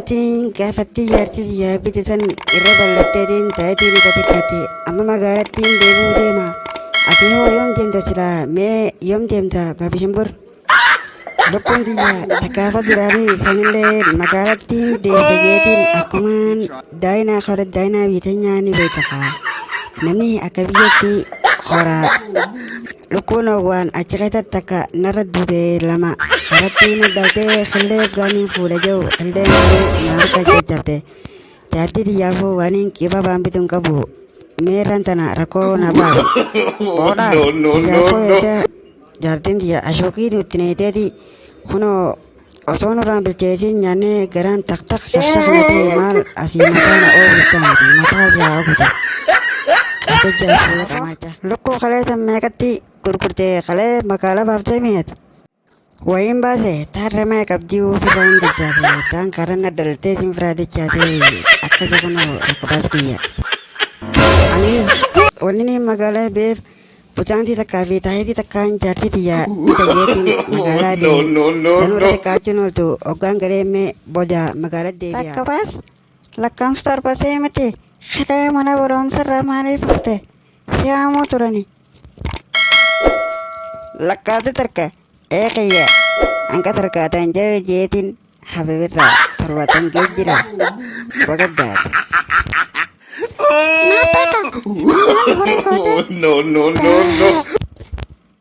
Wanti gaafatti jaartii yaabbitti san irra bal'atteetiin ta'eetiin gatikkaatti amma magaalattiin deemuu deema. Ati hoo yoom deemta silaa mee yoom deemta baabishambur? Lukkuun tiyya takkaafa duraanii sanillee magaalattiin deemsa jeetiin akkumaan daayinaa hora daayinaa biiteenyaa ni beekafa. Namni akka biyyatti horaa lukkuun waan achi keessatti takka narra duute lama haratti na dhaltee qillee gaaniin fuudha jiru qillee na harka jajjabde jaartii tiyyaafuu waaniin qiba baambituun qabu meerran tana rakkoo na baasu boodha tiyyaafuu eega jaartiin tiyya ashookiin itti neeteeti kunoo osoo nurraan bilcheesiin nyaannee garaan taktak shaqshaqnatee maal asii mataa na ooluttaa miti mataa siyaa ogutu lukkuu kalee tan meeqatti gurgurtee kalee magaalaa baaftee mi'eet wayiin baase taarra mee qabdii ofirraa hin dachaase taan karanna daltee sin firaa dachaase akka jabanoo rakkobaas kiyya anis wanni magaalaa beef butaantii takkaa fi taayitii takkaan jaartii tiyya bitajeetiin magaalaa bee sanurra xiqqaachuun ooltu hoggaan gareemmee booda magaalaa deebi'a. Rakkobaas lakkaamsa darbasee miti shaqee mana barumsarraa maaliif fufte si'aamoo turani. Lakkaatu tarka eekiyya hanga tarkaataan jee jeetiin habibirraa torbatan geejjira bagaddaati. No, no, no, no.